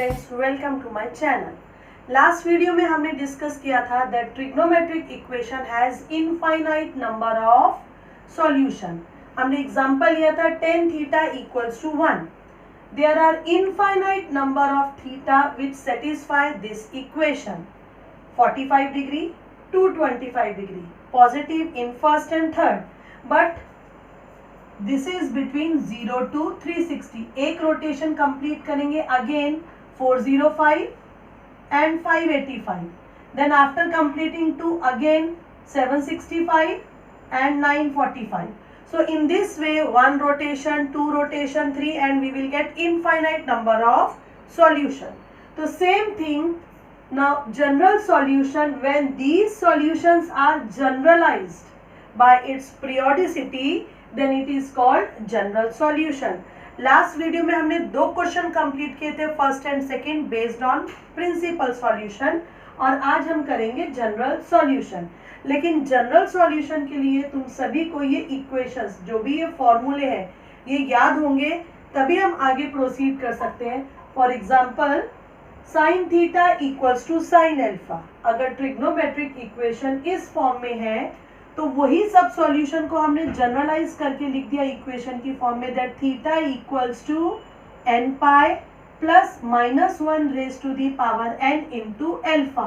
Students, welcome to my channel. Last video में हमने discuss किया था that trigonometric equation has infinite number of solution. हमने example लिया था tan theta equals to 1। There are infinite number of theta which satisfy this equation. 45 degree, 225 degree, positive in first and third, but this is between 0 to 360। एक rotation complete करेंगे again 405 and 585, then after completing 2 again 765 and 945. So in this way, 1 rotation, 2 rotation, 3, and we will get infinite number of solution. So same thing now, general solution, when these solutions are generalized by its periodicity, then it is called general solution. Last video में हमने 2 question complete किए थे, first and second, based on principle solution, और आज हम करेंगे general solution. लेकिन general solution के लिए तुम सभी को ये इक्वेशंस, जो भी ये फॉर्मूले हैं, ये याद होंगे, तभी हम आगे प्रोसीड कर सकते हैं। For example, sine theta equals to sine alpha. अगर ट्रिग्नोमेट्रिक इक्वेशन इस फॉर्म में है तो वही सब सॉल्यूशन को हमने जनरलाइज करके लिख दिया इक्वेशन की फॉर्म में, that theta equals to n pi plus -1 raise to the power n into alpha.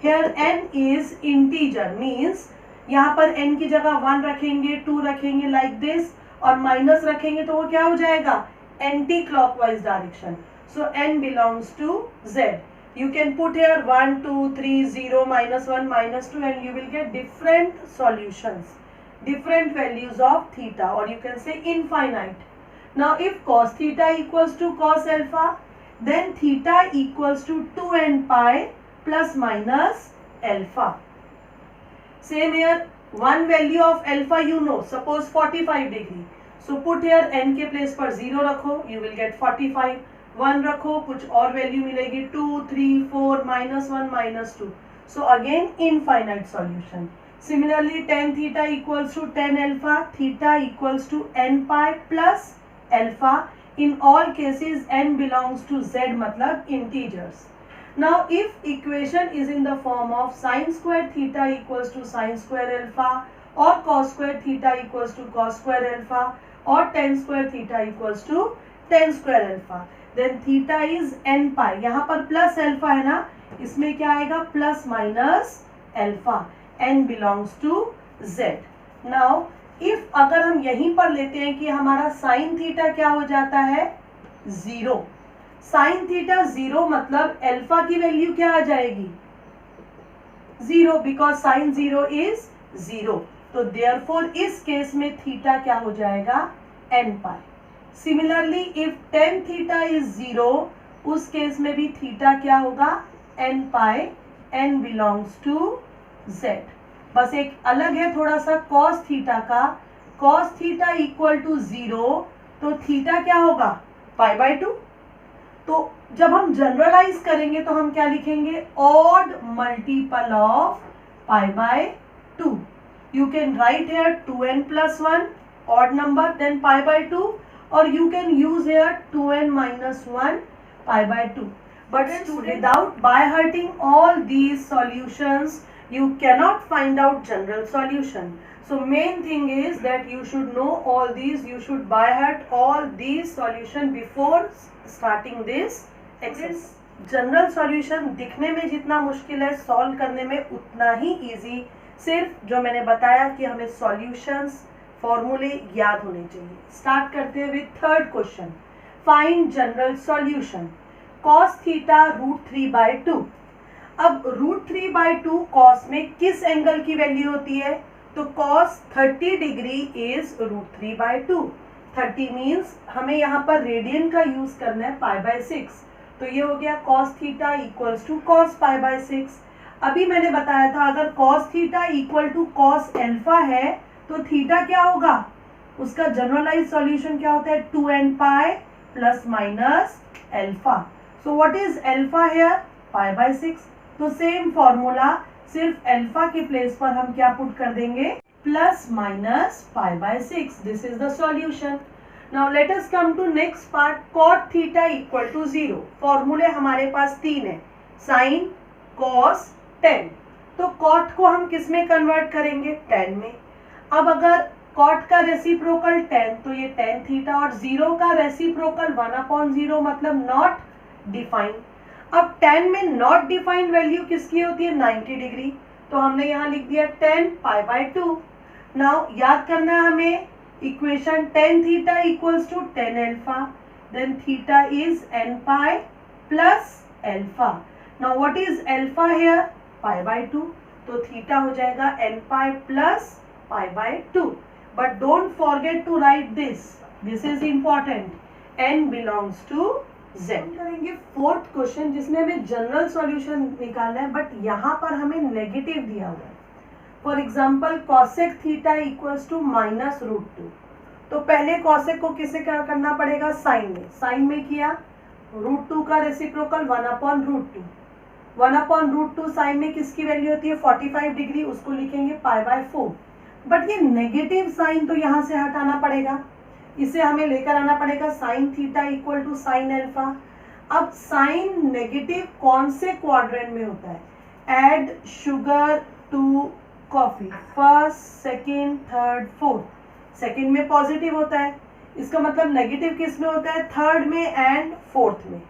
Here n is integer, means यहाँ पर n की जगह 1 रखेंगे, 2 रखेंगे लाइक दिस, और माइनस रखेंगे तो वो क्या हो जाएगा, anti clockwise direction. So n belongs to z. You can put here 1, 2, 3, 0, -1, -2, and you will get different solutions, different values of theta, or you can say infinite. Now if cos theta equals to cos alpha, then theta equals to 2n pi plus minus alpha. Same here, one value of alpha you know, suppose 45 degree. So put here n के place पर 0 रखो, you will get 45. 1 रखो, कुछ और value मिलेगी, 2, 3, 4, -1, -2. So again infinite solution. Similarly, tan theta equals to tan alpha, theta equals to n pi plus alpha. In all cases n belongs to z, मतलब integers. Now if equation is in the form of sin square theta equals to sin square alpha, or cos square theta equals to cos square alpha, or tan square theta equals to tan square alpha, then theta is n pi. यहाँ पर plus alpha है ना, इसमें क्या आएगा, plus minus alpha, n belongs to z. Now if अगर हम यहीं पर लेते हैं कि हमारा साइन थीटा क्या हो जाता है, 0. साइन थीटा 0 मतलब अल्फा की वैल्यू क्या आ जाएगी, 0, बिकॉज साइन 0 इज 0. तो देयरफॉर इस केस में थीटा क्या हो जाएगा, n pi. Similarly if tan theta is 0, उस केस में भी थीटा क्या होगा, n pi, n belongs to z. बस एक अलग है थोड़ा सा cos थीटा का, cos थीटा इक्वल टू 0, तो थीटा क्या होगा, पाई बाय 2. तो जब हम जनरलाइज करेंगे तो हम क्या लिखेंगे, odd multiple of pi by 2. You can write here 2n plus 1 odd number, then pi by 2, or you can use here 2n minus 1 pi by 2. But without by hearting all these solutions, you cannot find out general solution. So main thing is that you should know all these, you should by heart all these solution before starting this exercise. General solution दिखने में जितना मुश्किल है, solve करने में उतना ही easy. सिर्फ जो मैंने बताया कि हमें सॉल्यूशंस, फॉर्मूले याद होने चाहिए। स्टार्ट करते हैं with third question, find general solution. Cos theta √3/2। अब √3/2 कॉस में किस एंगल की वैल्यू होती है, तो कॉस 30 डिग्री इज √3/2. 30 मीन्स हमें यहाँ पर रेडियन का यूज करना है, π/6. तो ये हो गया cos theta equals to cos π/6. अभी मैंने बताया था अगर cos theta equal to cos alpha है तो थीटा क्या होगा, उसका जनरलाइज सॉल्यूशन क्या होता है, 2n pi plus minus alpha. So what is alpha here, π/6. तो सेम फॉर्मूला, सिर्फ एल्फा के प्लेस पर हम क्या पुट कर देंगे, plus minus π/6. This is the solution. Now let us come to next part, cot theta equal to 0। फॉर्मूले हमारे पास 3 है, साइन, कॉस, टेन। तो कॉट को हम किस में कन्वर्ट करेंगे, टेन में। अब अगर कॉट का रेसिप्रोकल टेन, तो ये टेन थीटा, और 0 का रेसिप्रोकल 1/0 मतलब नॉट डिफाइंड। अब 10 में नॉट डिफाइंड वैल्यू किसकी होती है, 90 डिग्री। तो हमने यहाँ लिख दिया 10 π/2। नाउ याद करना है हमें equation, tan theta equals to tan alpha, then theta is n π plus alpha. Now what is alpha here, π/2, तो थीटा हो जाएगा n π plus π/2। But don't forget to write this is important, n belongs to z। करेंगे fourth question जिसमें हमें general solution निकालना है, but यहाँ पर हमें नेगेटिव दिया हुआ है। For example cosec theta equals to -√2। तो पहले कॉसेक को किसे क्या करना पड़ेगा, साइन में। साइन में किया, √2 का रेसिप्रोकल 1/√2। 1/√2 साइन में किसकी वैल्यू होती है, 45 डिग्री, उसको लिखेंगे π/4। बट ये नेगेटिव साइन तो यहाँ से हटाना पड़ेगा, इसे हमें लेकर आना पड़ेगा sine theta equal to sine alpha. अब साइन नेगेटिव कौन से क्वाड्रेंट में होता है, add sugar to coffee, first, second, third, fourth. Second में पॉजिटिव होता है, इसका मतलब नेगेटिव किस में होता है, थर्ड में एंड फोर्थ में।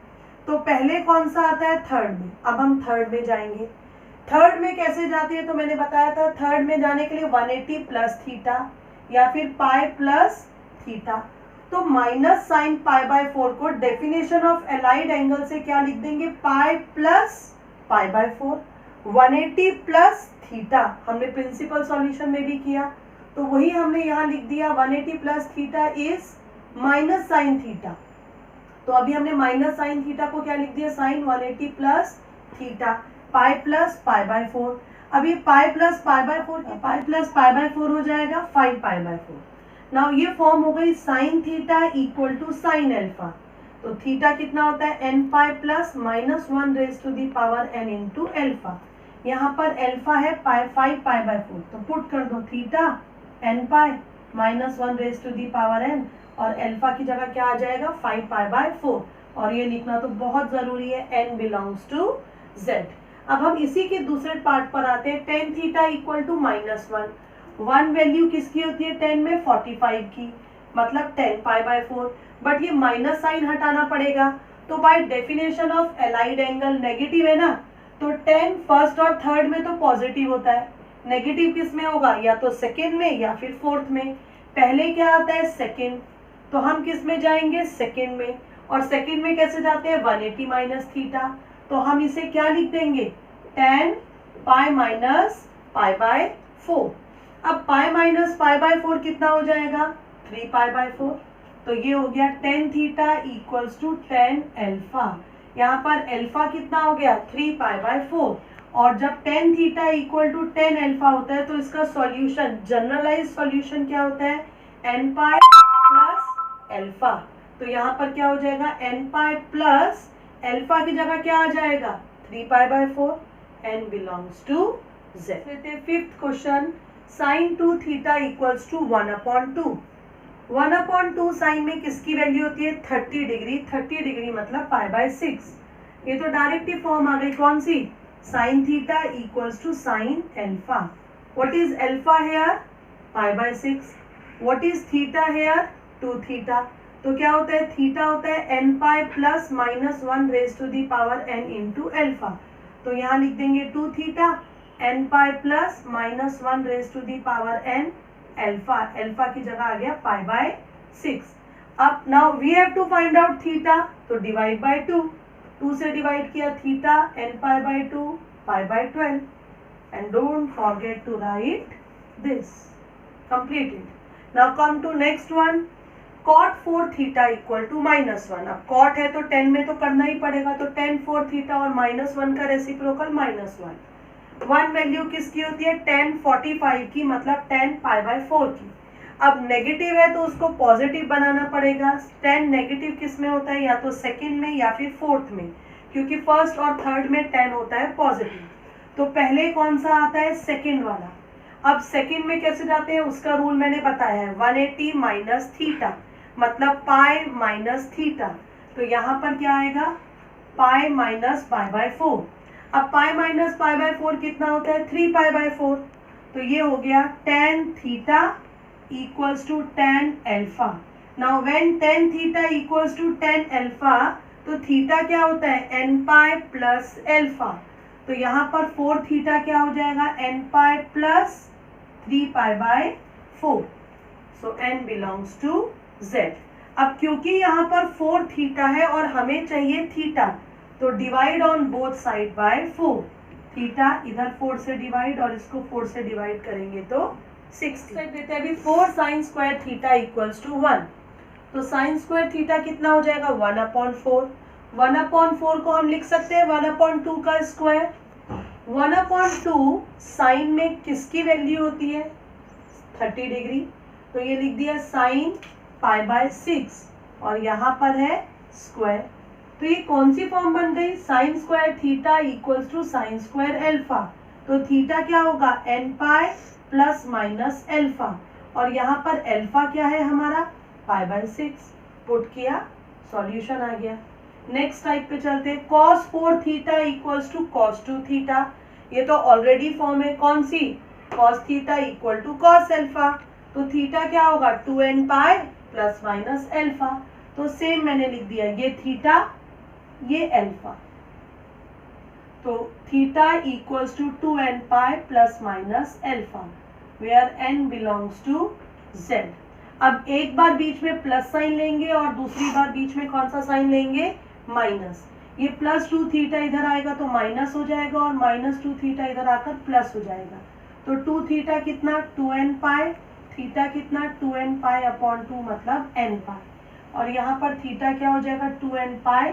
तो पहले कौन सा आता है, थर्ड में। अब हम थर्ड में जाएंगे। थर्ड में कैसे जाते हैं, तो मैंने बताया था थर्ड में जाने के लिए 180 प्लस थीटा या फिर पाई प्लस थीटा। तो माइनस साइन π/4 को डेफिनेशन ऑफ एलाइड एंगल से क्या लिख देंगे, पाई प्लस π/4। 180 प्लस थीटा हमने प्रिंसिपल सॉल्यूशन में भी किया, तो वही हमने यहाँ लिख दिया, 180 plus theta is minus sine theta. तो अभी हमने माइनस साइन थीटा को क्या लिख दिया, sine 180 plus theta, pi plus π/4। अभी पाई प्लस π/4 की पाई प्लस π/4 हो जाएगा 5π/4। नाउ ये फॉर्म हो गई sine theta equal to sine alpha. तो थीटा कितना होता है, n π plus -1⁻n into alpha. यहाँ पर एल्फा है 5π/4, तो पुट कर दो थीटा n π -1⁻n, और एल्फा की जगह क्या आ जाएगा, 5π/4। और ये लिखना तो बहुत जरूरी है, n बिलोंग्स टू z। अब हम इसी के दूसरे पार्ट पर आते हैं, tan theta equal to -1। One value किसकी होती है 10 में, 45 की, मतलब 10 π/4। बट ये माइनस साइन हटाना पड़ेगा, तो by definition of allied angle negative है ना, तो 10 फर्स्ट और थर्ड में तो पॉजिटिव होता है, नेगेटिव किस में होगा, या तो सेकेंड में या फिर फोर्थ में। पहले क्या आता है, सेकेंड, तो हम किस में जाएंगे, सेकेंड में। और सेकेंड में कैसे जाते हैं, 180 माइनस थीटा, तो हम इसे क्या लिख देंगे, 10 π माइनस π/4। अब पाई माइनस π/4 कितना हो जाएगा, 3π/4। तो ये हो गया 10 थीटा इक्वल्स टू 10 एल्फा। यहाँ पर एल्फा कितना हो गया, 3π/4। और जब 10 थीटा इक्वल टू 10 एल्फा होता है, तो इसका सॉल्यूशन, जनरलाइज सॉल्यूशन क्या होता है, n π प्लस एल्फा। तो यहाँ पर क्या हो जाएगा, n π प्लस एल्फा की जगह क्या आ जाएगा, 3π/4। n belongs to z। Fifth question, sine 2 theta equals to 1/2। 1/2 sine में किसकी वैल्यू होती है, 30 डिग्री। 30 डिग्री मतलब π/6। ये तो डायरेक्ट ही फॉर्म आ गई, कौन सी, sine theta equals to sine alpha. What is alpha here, π/6। What is theta here, 2 theta. तो क्या होता है, थीटा होता है n π plus -1⁻n into alpha. तो यहाँ लिख देंगे 2 थीटा, n π प्लस -1⁻n एल्फा। एल्फा की जगह आ गया π/6। अब now we have to find out theta, तो डिवाइड बाय 2। 2 से डिवाइड किया, theta n π/2 π/12। And don't forget to write this. Completed. Now come to next one, cot 4 theta equal to -1। अब cot है तो 10 में तो करना ही पड़ेगा, तो 10 4 थीटा और -1 का रेसिप्रोकल -1। वन वैल्यू किसकी होती है, 10 45 की, मतलब 10 π/4 की। अब नेगेटिव है तो उसको पॉजिटिव बनाना पड़ेगा। 10 नेगेटिव किस में होता है, या तो सेकंड में या फिर फोर्थ में, क्योंकि फर्स्ट और थर्ड में 10 होता है पॉजिटिव। तो पहले कौन सा आता है, सेकंड वाला। अब सेकंड में कैसे जाते हैं, उसका रूल मैंने बताया है, 180 माइनस थीटा। मतलब पाई माइनस थीटा, तो यहाँ पर क्या आएगा पाई माइनस पाई बाय 4। अब पाई माइनस पाई बाय 4 कितना होता है 3 पाई बाय 4, तो ये हो गया tan theta equals to tan alpha. Now when tan theta equals to tan alpha, तो थीटा क्या होता है n पाई प्लस अल्फा, तो यहाँ पर 4 थीटा क्या हो जाएगा n pi plus 3 pi by 4, so n belongs to z। अब क्योंकि यहाँ पर 4 थीटा है और हमें चाहिए थीटा, तो divide on both side bye 4। Theta इधर 4 से डिवाइड और इसको 4 से डिवाइड करेंगे तो 60 देते हैं। अभी 4 sine square theta equals to 1, तो साइन स्क्वायर थीटा कितना हो जाएगा 1/4। 1/4 को हम लिख सकते हैं 1/2 का स्क्वायर। 1/2 साइन में किसकी वैल्यू होती है 30 डिग्री, तो ये लिख दिया साइन पाई बाय 6 और यहाँ पर है स्क्वायर, तो ये कौन सी फॉर्म बन गई sine square theta equals to sine square alpha, तो थीटा क्या होगा n pi plus minus alpha और यहाँ पर अल्फा क्या है हमारा पाई बाय 6, पुट किया सॉल्यूशन आ गया। नेक्स्ट टाइप पे चलते हैं, cos 4 theta equals to cos 2 theta, ये तो ऑलरेडी फॉर्म है कौन सी cos theta equal to cos alpha, तो थीटा क्या होगा 2n pi plus minus alpha, तो सेम मैंने लिख दिया ये थीटा ये अल्फा, तो theta equals to 2n pi plus minus alpha where n belongs to z। अब एक बार बीच में प्लस साइन लेंगे और दूसरी बार बीच में कौन सा साइन लेंगे माइनस, ये प्लस 2 थीटा इधर आएगा तो माइनस हो जाएगा और माइनस 2 थीटा इधर आकर प्लस हो जाएगा, तो 2 थीटा कितना 2n पाई, थीटा कितना 2n पाई अपॉन 2 मतलब n पाई, और यहाँ पर थीटा क्या हो जाएगा 2n पाई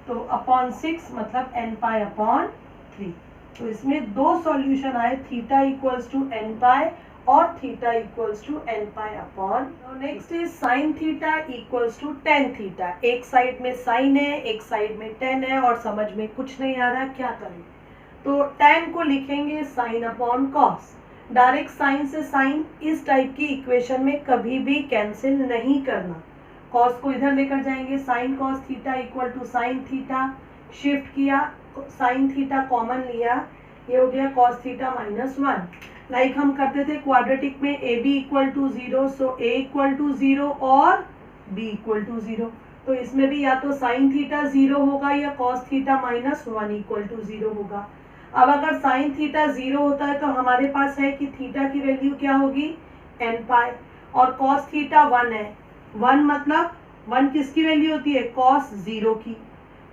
तो अपॉन 6 मतलब n पाई अपॉन 3, तो इसमें दो सॉल्यूशन आए theta equals to n pi और theta equals to n pi upon. Next is sine theta equals to tan theta, एक साइड में साइन है एक साइड में tan है और समझ में कुछ नहीं आ रहा क्या करें, तो tan को लिखेंगे sine upon cos. Direct sine से साइन इस टाइप की इक्वेशन में कभी भी कैंसिल नहीं करना, कॉस को इधर लेकर जाएंगे sine cos theta equal to sine theta, shift किया साइन थीटा कॉमन लिया, ये हो गया कॉस थीटा माइनस 1। लाइक हम करते थे क्वाड्रेटिक में a b equal to 0, so a equal to 0 और बी इक्वल टू 0, तो इसमें भी या तो साइन थीटा 0 होगा या cos theta minus 1 equal to 0 होगा। अब अगर साइन थीटा 0 होता है तो हमारे पास है कि थीटा की वैल्यू क्या होगी n पाई और कॉस थीटा 1 है, 1 मतलब 1 किसकी वैल्यू होती है कॉस 0 की,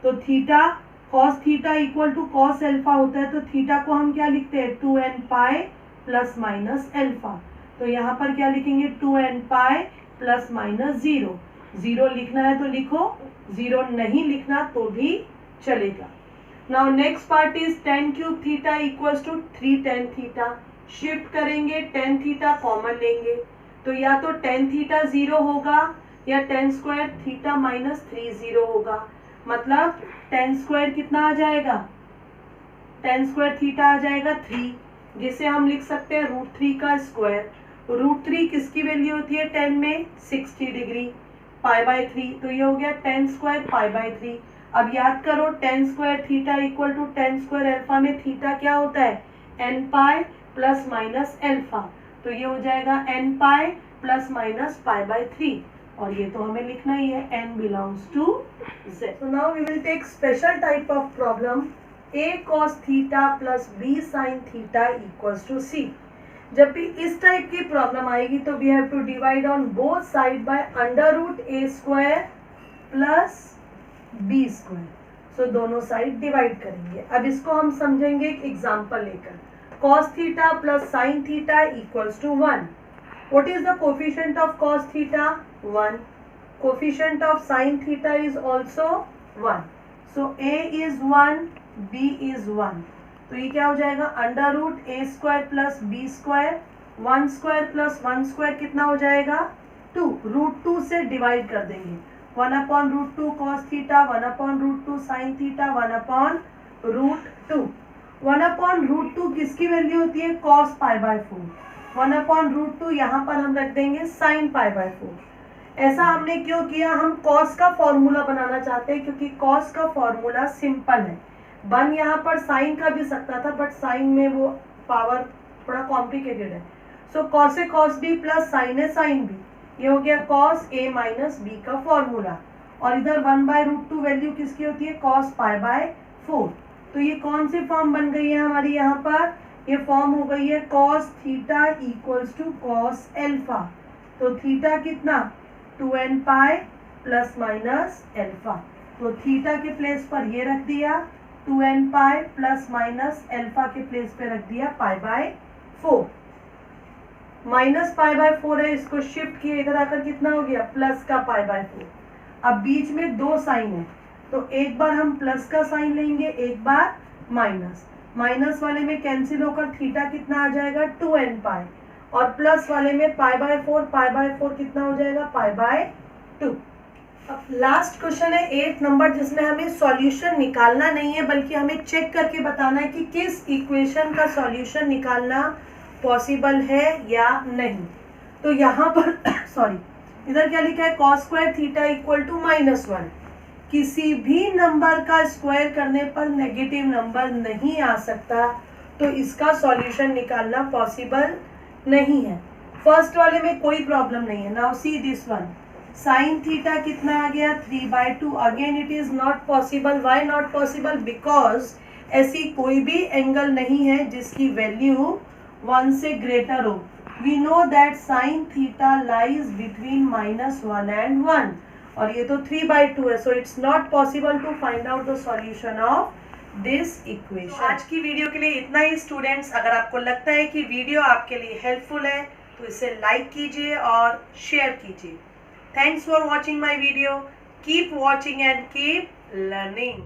तो theta cos theta equal to cos alpha होता है, तो थीटा को हम क्या लिखते हैं 2n pi plus minus alpha, तो यहाँ पर क्या लिखेंगे 2n पाई प्लस माइनस 0, 0 लिखना है तो लिखो, 0 नहीं लिखना तो भी चलेगा। Now next part is tan cube theta equals to 3 tan theta, shift करेंगे tan थीटा कॉमन लेंगे, तो या तो tan थीटा 0 होगा या tan स्क्वायर थीटा माइनस 3 0 होगा, मतलब tan स्क्वायर कितना आ जाएगा tan स्क्वायर थीटा आ जाएगा 3, जिसे हम लिख सकते हैं √3 का स्क्वायर। √3 किसकी वैल्यू होती है tan में 60 डिग्री पाई बाय 3, तो ये हो गया tan स्क्वायर पाई बाय 3। अब याद करो tan square theta equal to tan square alpha में थीटा क्या होता है n pi plus minus alpha, तो ये हो जाएगा n pi plus minus pi by 3 और ये तो हमें लिखना ही है n belongs to z। So now we will take special type of problem a cos theta plus b sin theta equals to c। जब भी इस टाइप की प्रॉब्लम आएगी तो we have to divide on both side by √a square plus b square, so दोनों साइड divide करेंगे। अब इसको हम समझेंगे एक एग्जांपल लेकर, cos theta plus sin theta equals to 1। What is the coefficient of cos theta 1, coefficient of sin theta is also 1, so a is 1 b is 1, तो ये क्या हो जाएगा √a square plus b square, 1 square plus 1 square कितना हो जाएगा 2, √2 से divide कर देंगे, 1/√2 cos थीटा, 1/√2 sin थीटा, 1/√2। 1/√2 किसकी वैल्यू होती है cos पाई बाय 4, 1/√2 यहाँ पर हम रख देंगे sin पाई बाय 4। ऐसा हमने क्यों किया, हम कॉस का फॉर्मूला बनाना चाहते हैं क्योंकि कॉस का फॉर्मूला सिंपल है। बन यहाँ पर साइन का भी सकता था बट साइन में वो पावर थोड़ा कॉम्प्लिकेटेड है। So cos A cos B plus sign A sine B, ये हो गया कॉस ए माइनस बी का फॉर्मूला। और इधर 1/√2 वैल्यू किसकी होती है, कॉस पाई बाय 4। तो ये कौन सी फॉर्म बन गई है हमारी, यहाँ पर ये फॉर्म हो गई है cos theta equals to cos alpha. तो थीटा कितना 2n pi plus minus alpha, तो थीटा के प्लेस पर ये रख दिया 2n pi plus minus alpha के प्लेस पे रख दिया pi by 4। Minus pi by 4 है, इसको शिफ्ट किया इधर आकर कितना हो गया प्लस का पाई बाय 4। अब बीच में दो साइन है तो एक बार हम प्लस का साइन लेंगे, एक बार माइनस। माइनस वाले में कैंसिल होकर थीटा कितना आ जाएगा 2n पाई, और प्लस वाले में पाई बाय 4 कितना हो जाएगा पाई बाय 2। अब लास्ट क्वेश्चन है 8 नंबर, जिसमें हमें सॉल्यूशन निकालना नहीं है बल्कि हमें चेक करके बताना है कि किस इक्वेशन का सॉल्यूशन निकालना पॉसिबल है या नहीं। तो यहाँ पर सॉरी, इधर क्या लिखा है cos square theta equal to -1। किसी भी नंबर का स्क्वायर करने पर नेगेटिव नंबर नहीं आ सकता, तो इसका सॉल्यूशन निकालना पॉसिबल नहीं है। फर्स्ट वाले में कोई प्रॉब्लम नहीं है। Now see this one, sine theta कितना आ गया 3/2। Again it is not possible. Why not possible, because ऐसी कोई भी एंगल नहीं है जिसकी वैल्यू 1 से ग्रेटर हो। We know that sine theta lies between -1 and 1, और ये तो 3/2 है, so it's not possible to find out the solution of this equation. आज की वीडियो के लिए इतना ही स्टूडेंट्स। अगर आपको लगता है कि वीडियो आपके लिए हेल्पफुल है तो इसे लाइक कीजिए और शेयर कीजिए। Thanks for watching my video. Keep watching and keep learning.